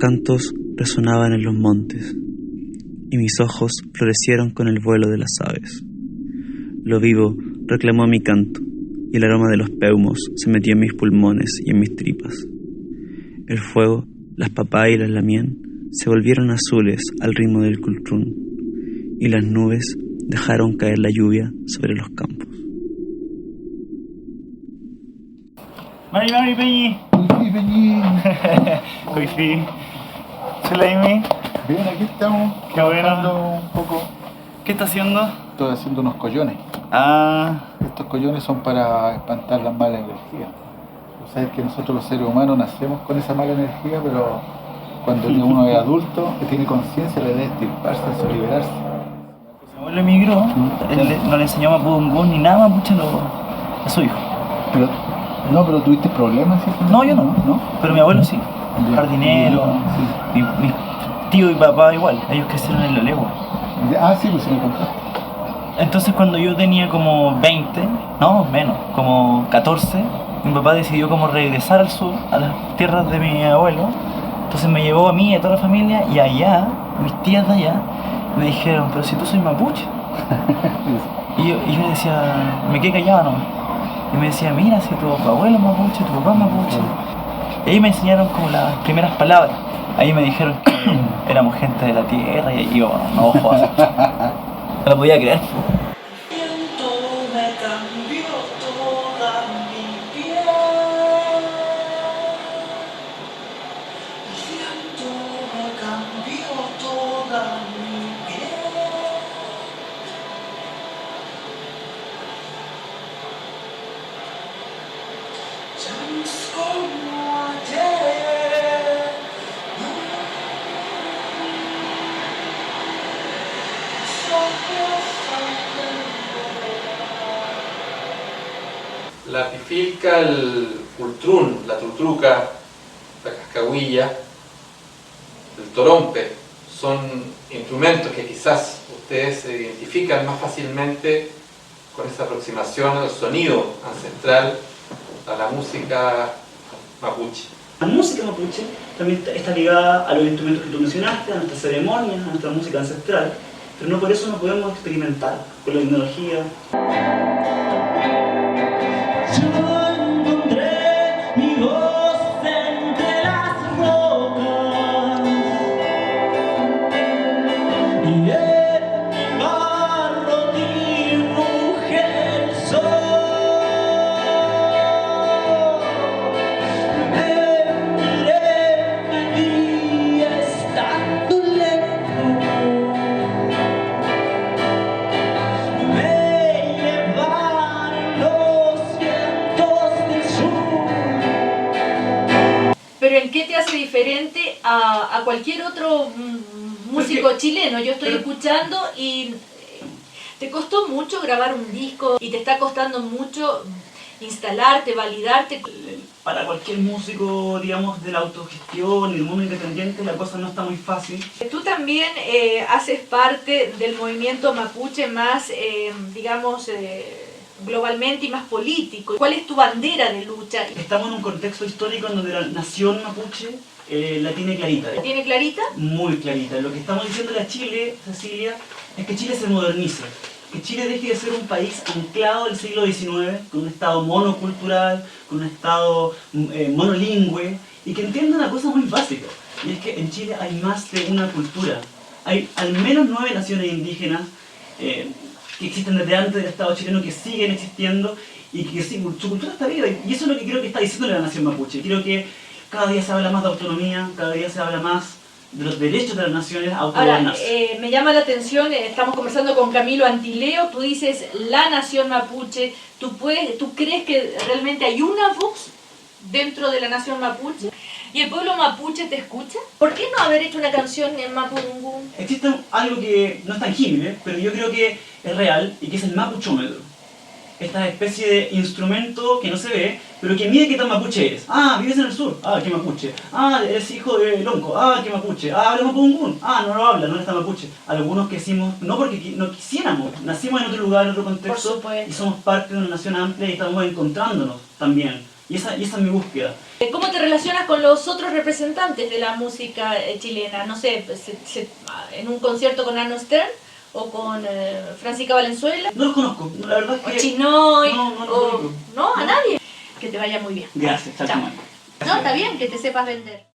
cantos resonaban en los montes, y mis ojos florecieron con el vuelo de las aves. Lo vivo reclamó mi canto, y el aroma de los peumos se metió en mis pulmones y en mis tripas. El fuego, las papayas y las lamien se volvieron azules al ritmo del cultrún, y las nubes dejaron caer la lluvia sobre los campos. Mami, Peñi. Uy, Peñín. Uy, Sulaimi. Bien, aquí estamos. Qué bueno. Trabajando un poco. ¿Qué está haciendo? Estoy haciendo unos collones. Estos Collones son para espantar las malas energías. Tú sabes que nosotros los seres humanos nacemos con esa mala energía, pero cuando uno es adulto, que tiene conciencia, le debe extirparse, liberarse. Mi abuelo emigró, no le enseñó mapudungún ni nada mapuche a su hijo. Pero tuviste problemas, ¿sí? No, yo no. Pero mi abuelo sí. Ya. Jardinero. Sí. Mi tío y papá igual. Ellos crecieron en la legua. Sí, pues se me contaste. Entonces cuando yo tenía como 20, no, menos, como 14, mi papá decidió como regresar al sur, a las tierras de mi abuelo. Entonces me llevó a mí y a toda la familia, y allá, mis tías de allá, me dijeron, pero si tú soy mapuche. Y yo decía, me quedé callado nomás. Y me decía, mira, si tu abuelo es mapuche, tu papá es mapuche. Y ahí me enseñaron como las primeras palabras. Ahí me dijeron que éramos gente de la tierra, y yo, no, joder. No lo podía creer. La pifilca, el cultrún, la trutruca, la cascahuilla, el torompe son instrumentos que quizás ustedes se identifican más fácilmente con esa aproximación al sonido ancestral, a la música mapuche. La música mapuche también está ligada a los instrumentos que tú mencionaste, a nuestras ceremonias, a nuestra música ancestral, pero no por eso no podemos experimentar con la tecnología. Yo encontré mi voz entre las rocas y en mi barro dibujé el sol. Me miré, me vi estando lejos. Me llevaron los vientos del sur. Pero ¿en qué te hace diferente a cualquier otro músico chileno? Yo estoy escuchando y te costó mucho grabar un disco y te está costando mucho instalarte, validarte. Para cualquier músico, digamos, de la autogestión y del mundo independiente, la cosa no está muy fácil. Tú también haces parte del movimiento mapuche más, digamos, globalmente y más político. ¿Cuál es tu bandera de lucha? Estamos en un contexto histórico en donde la nación mapuche la tiene clarita. ¿La tiene clarita? Muy clarita. Lo que estamos diciendo a Chile, Cecilia, es que Chile se modernice. Que Chile deje de ser un país anclado del siglo XIX, con un estado monocultural, con un estado monolingüe, y que entienda una cosa muy básica, y es que en Chile hay más de una cultura. Hay al menos 9 naciones indígenas que existen desde antes del Estado chileno, que siguen existiendo, y que sí, su cultura está viva, y eso es lo que creo que está diciendo la nación mapuche. Creo que cada día se habla más de autonomía, cada día se habla más de los derechos de las naciones a autogobernarse. Ahora, me llama la atención, estamos conversando con Camilo Antileo, tú dices la nación mapuche, ¿tú crees que realmente hay una voz dentro de la nación mapuche? ¿Y el pueblo mapuche te escucha? ¿Por qué no haber hecho una canción en mapudungún? Existe algo que no es tangible, pero yo creo que es real, y que es el mapuchómetro. Esta especie de instrumento que no se ve, pero que mide qué tan mapuche eres. Ah, vives en el sur. Ah, qué mapuche. Ah, eres hijo de Lonco. Ah, qué mapuche. Ah, habla mapudungún. Ah, no lo habla, no está mapuche. Algunos crecimos, no porque no quisiéramos, nacimos en otro lugar, en otro contexto, y somos parte de una nación amplia y estamos encontrándonos también Y esa es mi búsqueda. ¿Cómo te relacionas con los otros representantes de la música chilena? No sé, en un concierto con Arno Stern o con Francisca Valenzuela. No los conozco, la verdad es O que... Chinoy, No, no los o... conozco. ¿No? ¿A nadie? Que te vaya muy bien. Gracias, chao. Chao. No, está bien que te sepas vender.